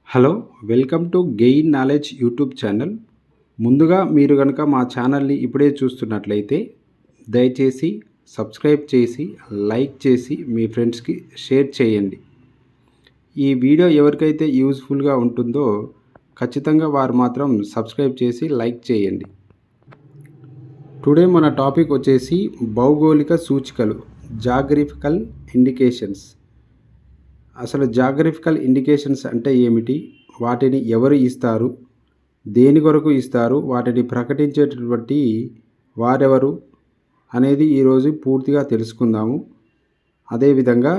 Hello! Welcome to gain knowledge YouTube channel. ముందుగా మీరు గనక మా ఛానల్‌ని ఇప్పుడే చూస్తున్నట్లయితే దయచేసి సబ్స్క్రైబ్ చేసి, లైక్ చేసి మీ ఫ్రెండ్స్‌కి షేర్ చేయండి. ఈ వీడియో ఎవరికైతే యూజ్‌ఫుల్‌గా ఉంటుందో ఖచ్చితంగా వారు మాత్రం సబ్స్క్రైబ్ చేసి లైక్ చేయండి. టుడే మన టాపిక్ వచ్చేసి భౌగోళిక సూచికలు, జాగ్రఫికల్ ఇండికేషన్స్. అసలు జాగ్రఫికల్ ఇండికేషన్స్ అంటే ఏమిటి? వాటిని ఎవరు ఇస్తారు? దేని కొరకు ఇస్తారు? వాటిని ప్రకటించేటటువంటి వారెవరు? అనేది ఈరోజు పూర్తిగా తెలుసుకుందాము. అదేవిధంగా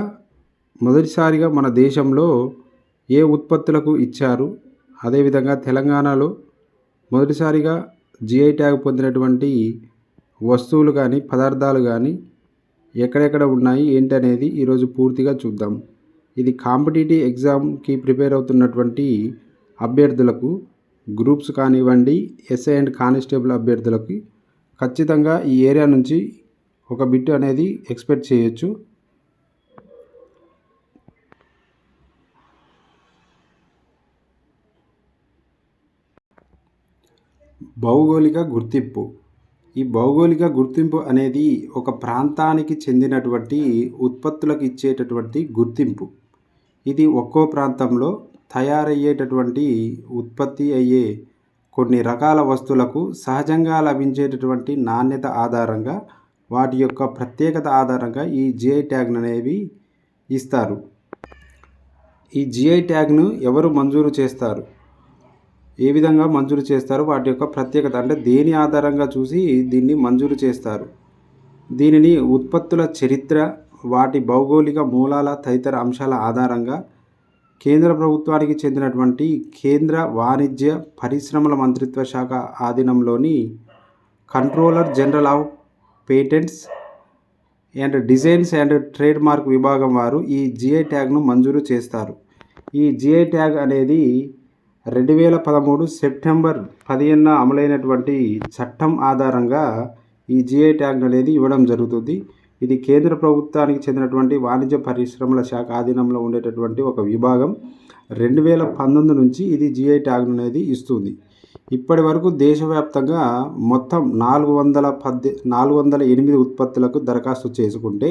మొదటిసారిగా మన దేశంలో ఏ ఉత్పత్తులకు ఇచ్చారు? అదేవిధంగా తెలంగాణలో మొదటిసారిగా జిఐ ట్యాగ్ పొందినటువంటి వస్తువులు కానీ, పదార్థాలు కానీ ఎక్కడెక్కడ ఉన్నాయి ఏంటనేది ఈరోజు పూర్తిగా చూద్దాం. ఇది కాంపిటీటివ్ ఎగ్జామ్కి ప్రిపేర్ అవుతున్నటువంటి అభ్యర్థులకు, గ్రూప్స్ కానివ్వండి, ఎస్ఐ అండ్ కానిస్టేబుల్ అభ్యర్థులకి ఖచ్చితంగా ఈ ఏరియా నుంచి ఒక బిట్ అనేది ఎక్స్పెక్ట్ చేయొచ్చు. భౌగోళిక గుర్తింపు. ఈ భౌగోళిక గుర్తింపు అనేది ఒక ప్రాంతానికి చెందినటువంటి ఉత్పత్తులకు ఇచ్చేటటువంటి గుర్తింపు. ఇది ఒక్కో ప్రాంతంలో తయారయ్యేటటువంటి ఉత్పత్తి అయ్యే కొన్ని రకాల వస్తువులకు సహజంగా లభించేటటువంటి నాణ్యత ఆధారంగా, వాటి యొక్క ప్రత్యేకత ఆధారంగా ఈ జిఐ ట్యాగ్ను అనేవి ఇస్తారు. ఈ జిఐ ట్యాగ్ను ఎవరు మంజూరు చేస్తారు? ఏ విధంగా మంజూరు చేస్తారు? వాటి యొక్క ప్రత్యేకత అంటే దేని ఆధారంగా చూసి దీన్ని మంజూరు చేస్తారు? దీనిని ఉత్పత్తుల చరిత్ర, వాటి భౌగోళిక మూలాల తదితర అంశాల ఆధారంగా కేంద్ర ప్రభుత్వానికి చెందినటువంటి కేంద్ర వాణిజ్య పరిశ్రమల మంత్రిత్వ శాఖ ఆధీనంలోని controller general of patents and designs and trademark విభాగం వారు ఈ జిఐ ట్యాగ్ను మంజూరు చేస్తారు. ఈ జిఐ ట్యాగ్ అనేది 2013 సెప్టెంబర్ 15న అమలైనటువంటి చట్టం ఆధారంగా ఈ జిఐ ట్యాగ్ అనేది ఇవ్వడం జరుగుతుంది. ఇది కేంద్ర ప్రభుత్వానికి చెందినటువంటి వాణిజ్య పరిశ్రమల శాఖ ఆధీనంలో ఉండేటటువంటి ఒక విభాగం. 2019 నుంచి ఇది జిఐ ట్యాగ్ అనేది ఇస్తుంది. ఇప్పటి వరకు దేశవ్యాప్తంగా మొత్తం 408 ఉత్పత్తులకు దరఖాస్తు చేసుకుంటే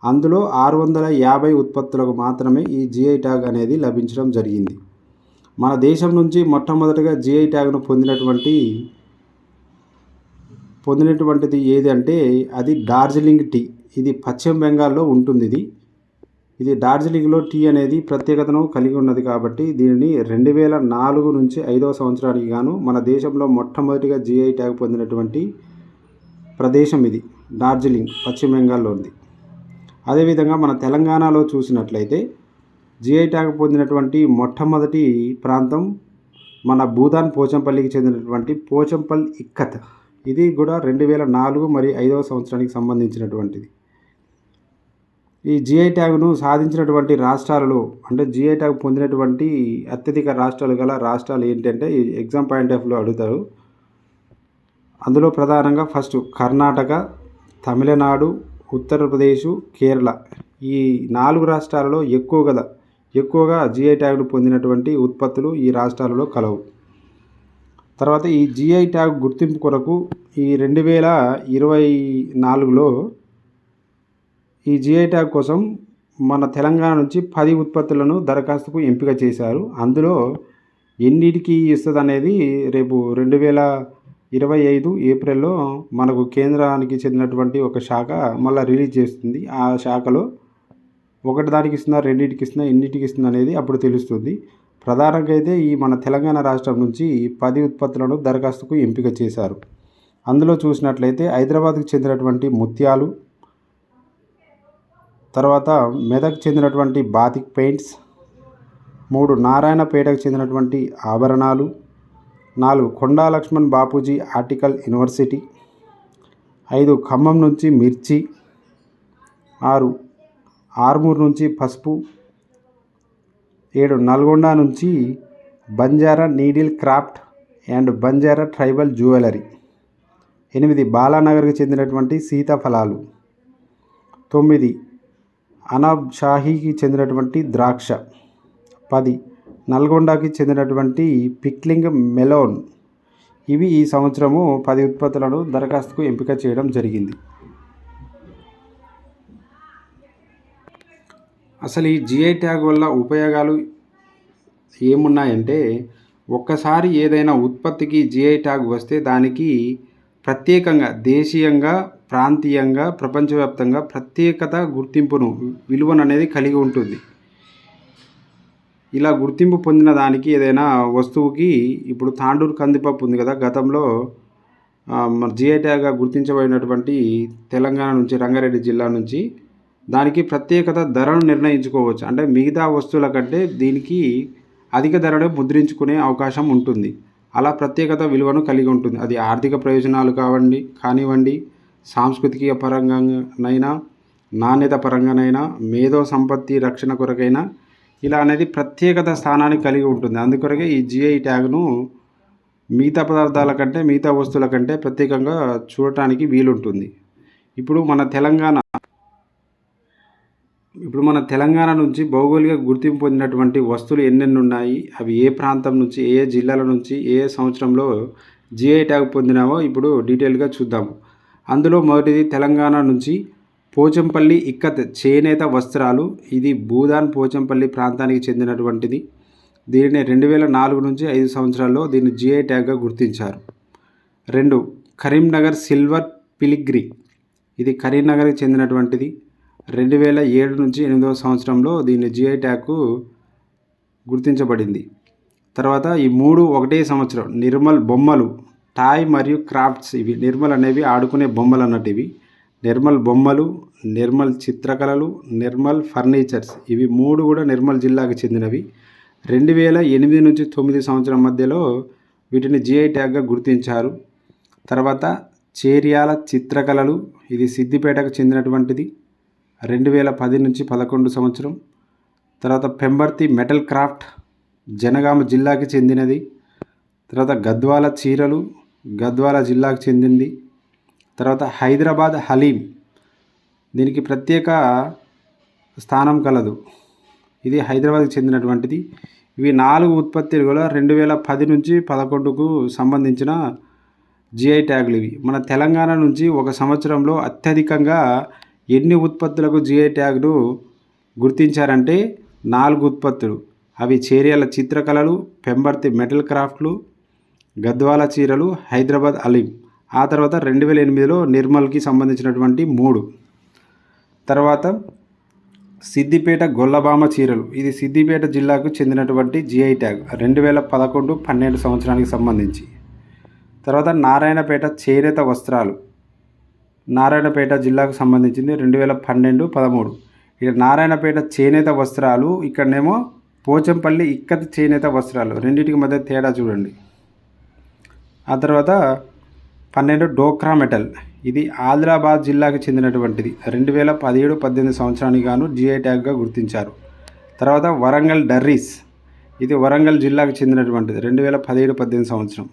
అందులో 650 ఉత్పత్తులకు మాత్రమే ఈ జిఐ ట్యాగ్ అనేది లభించడం జరిగింది. మన దేశం నుంచి మొట్టమొదటిగా జిఐ ట్యాగ్ను పొందినటువంటిది ఏది అంటే అది డార్జిలింగ్ టీ. ఇది పశ్చిమ బెంగాల్లో ఉంటుంది. ఇది డార్జిలింగ్లో టీ అనేది ప్రత్యేకతను కలిగి ఉన్నది కాబట్టి దీనిని 2004 నుంచి 5వ సంవత్సరానికి గాను మన దేశంలో మొట్టమొదటిగా జిఐ ట్యాగ్ పొందినటువంటి ప్రదేశం ఇది డార్జిలింగ్, పశ్చిమ బెంగాల్లో ఉంది. అదేవిధంగా మన తెలంగాణలో చూసినట్లయితే జిఐ ట్యాగ్ పొందినటువంటి మొట్టమొదటి ప్రాంతం మన భూదాన్ పోచంపల్లికి చెందినటువంటి పోచంపల్లి ఇక్కత్. ఇది కూడా 2004 మరియు 5వ సంవత్సరానికి సంబంధించినటువంటిది. ఈ జిఐ ట్యాగ్ను సాధించినటువంటి రాష్ట్రాలలో అంటే జిఐ ట్యాగ్ పొందినటువంటి అత్యధిక రాష్ట్రాలు ఏంటంటే ఈ ఎగ్జామ్ పాయింట్ ఆఫ్ వ్యూలో అడుగుతారు. అందులో ప్రధానంగా ఫస్ట్ కర్ణాటక, తమిళనాడు, ఉత్తరప్రదేశ్, కేరళ. ఈ 4 రాష్ట్రాలలో ఎక్కువగా జిఐ ట్యాగ్ను పొందినటువంటి ఉత్పత్తులు ఈ రాష్ట్రాలలో కలవు. తర్వాత ఈ జిఐ ట్యాగ్ గుర్తింపు కొరకు ఈ 2024లో ఈ జిఐ ట్యాగ్ కోసం మన తెలంగాణ నుంచి 10 ఉత్పత్తులను దరఖాస్తుకు ఎంపిక చేశారు. అందులో ఎన్నిటికి ఇస్తుంది అనేది రేపు 2025 ఏప్రిల్లో మనకు కేంద్రానికి చెందినటువంటి ఒక శాఖ మళ్ళీ రిలీజ్ చేస్తుంది. ఆ శాఖలో ఒకటి దానికి ఇస్తుందా, రెండింటికి ఇస్తుందా, ఎన్నిటికి ఇస్తుందా అనేది అప్పుడు తెలుస్తుంది. ప్రధానంగా అయితే ఈ మన తెలంగాణ రాష్ట్రం నుంచి 10 ఉత్పత్తులను దరఖాస్తుకు ఎంపిక చేశారు. అందులో చూసినట్లయితే హైదరాబాద్కు చెందినటువంటి ముత్యాలు, తర్వాత మెదక్ చెందినటువంటి బాతిక్ పెయింట్స్, 3 నారాయణపేటకు చెందినటువంటి ఆభరణాలు, 4 కొండా లక్ష్మణ్ బాపూజీ ఆర్టికల్ యూనివర్సిటీ, 5 ఖమ్మం నుంచి మిర్చి, 6 ఆర్మూర్ నుంచి పసుపు, 7 నల్గొండ నుంచి Banjara needle craft and Banjara tribal jewellery, 8 బాలానగర్కి చెందినటువంటి సీతాఫలాలు, 9 అనాబ్ షాహీకి చెందినటువంటి ద్రాక్ష, 10 నల్గొండకి చెందినటువంటి పిక్లింగ్ మెలోన్. ఇవి ఈ సంవత్సరము 10 ఉత్పత్తులను దరఖాస్తుకు ఎంపిక చేయడం జరిగింది. అసలు ఈ జిఐ ట్యాగ్ వల్ల ఉపయోగాలు ఏమున్నాయంటే, ఒక్కసారి ఏదైనా ఉత్పత్తికి జిఐ ట్యాగ్ వస్తే దానికి ప్రత్యేకంగా దేశీయంగా, ప్రాంతీయంగా, ప్రపంచవ్యాప్తంగా ప్రత్యేకత, గుర్తింపును, విలువను అనేది కలిగి ఉంటుంది. ఇలా గుర్తింపు పొందిన దానికి ఏదైనా వస్తువుకి, ఇప్పుడు తాండూరు కందిపప్పు ఉంది కదా, గతంలో మన జిఐ ట్యాగ్గా గుర్తించబడినటువంటి తెలంగాణ నుంచి, రంగారెడ్డి జిల్లా నుంచి, దానికి ప్రత్యేకత ధరను నిర్ణయించుకోవచ్చు. అంటే మిగతా వస్తువుల కంటే దీనికి అధిక ధరను ముద్రించుకునే అవకాశం ఉంటుంది. అలా ప్రత్యేకత విలువను కలిగి ఉంటుంది. అది ఆర్థిక ప్రయోజనాలు కానివ్వండి, సాంస్కృతిక పరంగానైనా, నాణ్యత పరంగానైనా, మేధో సంపత్తి రక్షణ కొరకైనా ఇలా అనేది ప్రత్యేకత స్థానాన్ని కలిగి ఉంటుంది. అందుకొరకే ఈ జిఐ ట్యాగ్ను మిగతా పదార్థాల కంటే, మిగతా వస్తువుల కంటే ప్రత్యేకంగా చూడటానికి వీలుంటుంది. ఇప్పుడు మన తెలంగాణ నుంచి భౌగోళిక గుర్తింపు పొందినటువంటి వస్తువులు ఎన్నెన్ని ఉన్నాయి, అవి ఏ ప్రాంతం నుంచి, ఏ జిల్లాల నుంచి, ఏ సంవత్సరంలో జిఐ ట్యాగ్ పొందినావో ఇప్పుడు డీటెయిల్గా చూద్దాము. అందులో మొదటిది తెలంగాణ నుంచి పోచంపల్లి ఇక్కత్ చేనేత వస్త్రాలు. ఇది భూదాన్ పోచంపల్లి ప్రాంతానికి చెందినటువంటిది. దీనిని 2004 నుంచి 5 సంవత్సరాల్లో దీన్ని జిఐ ట్యాగ్గా గుర్తించారు. 2 కరీంనగర్ సిల్వర్ పిలిగ్రీ. ఇది కరీంనగర్కి చెందినటువంటిది. 2007 నుంచి 8వ సంవత్సరంలో దీన్ని జిఐ ట్యాగ్కు గుర్తించబడింది. తర్వాత ఈ 3 ఒకటే సంవత్సరం నిర్మల్ బొమ్మలు, టాయ్ మరియు క్రాఫ్ట్స్. ఇవి నిర్మల్ అనేవి ఆడుకునే బొమ్మలు అన్నట్టు. ఇవి నిర్మల్ బొమ్మలు, నిర్మల్ చిత్రకళలు, నిర్మల్ ఫర్నిచర్స్. ఇవి 3 కూడా నిర్మల్ జిల్లాకు చెందినవి. 2008 నుంచి 9 సంవత్సరం మధ్యలో వీటిని జిఐ ట్యాగ్గా గుర్తించారు. తర్వాత చేర్యాల చిత్రకళలు. ఇది సిద్దిపేటకు చెందినటువంటిది. 2010 నుంచి 11 సంవత్సరం. తర్వాత పెంబర్తి మెటల్ క్రాఫ్ట్, జనగామ జిల్లాకి చెందినది. తర్వాత గద్వాల చీరలు, గద్వాల జిల్లాకు చెందింది. తర్వాత హైదరాబాద్ హలీం, దీనికి ప్రత్యేక స్థానం కలదు. ఇది హైదరాబాద్కి చెందినటువంటిది. ఇవి 4 ఉత్పత్తులు కూడా 2010 నుంచి 11కు సంబంధించిన జిఐ ట్యాగులు. ఇవి మన తెలంగాణ నుంచి ఒక సంవత్సరంలో అత్యధికంగా ఎన్ని ఉత్పత్తులకు జిఐ ట్యాగ్ను గుర్తించారంటే 4 ఉత్పత్తులు. అవి చేర్యాల చిత్రకళలు, పెంబర్తి మెటల్ క్రాఫ్ట్లు, గద్వాల చీరలు, హైదరాబాద్ హలీం. ఆ తర్వాత 2008లో నిర్మల్కి సంబంధించినటువంటి 3. తర్వాత సిద్దిపేట గొల్లబామ చీరలు. ఇది సిద్దిపేట జిల్లాకు చెందినటువంటి జిఐ ట్యాగ్ 2011-12 సంవత్సరానికి సంబంధించి. తర్వాత నారాయణపేట చేనేత వస్త్రాలు, నారాయణపేట జిల్లాకు సంబంధించింది 2012-13. ఇక నారాయణపేట చేనేత వస్త్రాలు, ఇక్కడనేమో పోచంపల్లి ఇక్కత్ చేనేత వస్త్రాలు. రెండింటికి మధ్య తేడా చూడండి. ఆ తర్వాత 12 డోక్రా మెటల్. ఇది ఆదిలాబాద్ జిల్లాకు చెందినటువంటిది. 2017-18 సంవత్సరానికి గాను జిఐ ట్యాగ్గా గుర్తించారు. తర్వాత వరంగల్ డర్రీస్. ఇది వరంగల్ జిల్లాకు చెందినటువంటిది. 2017-18 సంవత్సరం.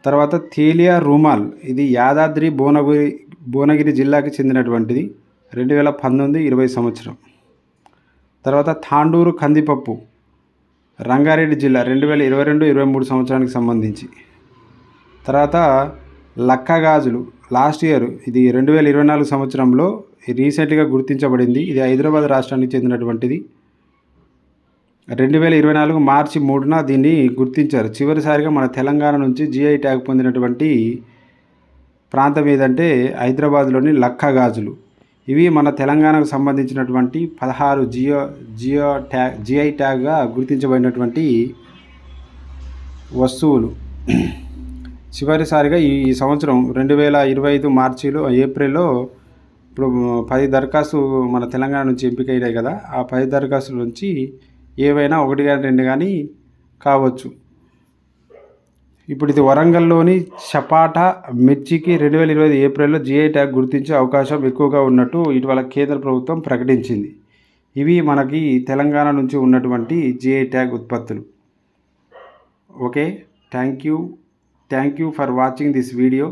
తర్వాత తేలియా రూమాల్. ఇది యాదాద్రి భువనగిరి జిల్లాకి చెందినటువంటిది. 2019-20 సంవత్సరం. తర్వాత తాండూరు కందిపప్పు, రంగారెడ్డి జిల్లా, 2022-23 సంవత్సరానికి సంబంధించి. తర్వాత లక్క గాజులు లాస్ట్ ఇయర్, ఇది 2024 సంవత్సరంలో రీసెంట్గా గుర్తించబడింది. ఇది హైదరాబాద్ రాష్ట్రానికి చెందినటువంటిది. 2024 మార్చి 3న దీన్ని గుర్తించారు. చివరిసారిగా మన తెలంగాణ నుంచి జిఐ ట్యాగ్ పొందినటువంటి ప్రాంతం ఏదంటే హైదరాబాద్లోని లక్క గాజులు. ఇవి మన తెలంగాణకు సంబంధించినటువంటి 16 జిఐ ట్యాగ్గా గుర్తించబడినటువంటి వస్తువులు. చివరిసారిగా ఈ సంవత్సరం 2025 ఏప్రిల్లో ఇప్పుడు 10 దరఖాస్తు మన తెలంగాణ నుంచి ఎంపికైనాయి కదా, ఆ 10 దరఖాస్తుల నుంచి ఏవైనా 1 కానీ 2 కానీ కావచ్చు. ఇప్పుడు ఇది వరంగల్లోని చపాటా మిర్చికి 2025 ఏప్రిల్లో జిఐ ట్యాగ్ గుర్తించే అవకాశం ఎక్కువగా ఉన్నట్టు ఇటీవల కేంద్ర ప్రభుత్వం ప్రకటించింది. ఇవి మనకి తెలంగాణ నుంచి ఉన్నటువంటి జిఐ ట్యాగ్ ఉత్పత్తులు. Okay, thank you for watching this video.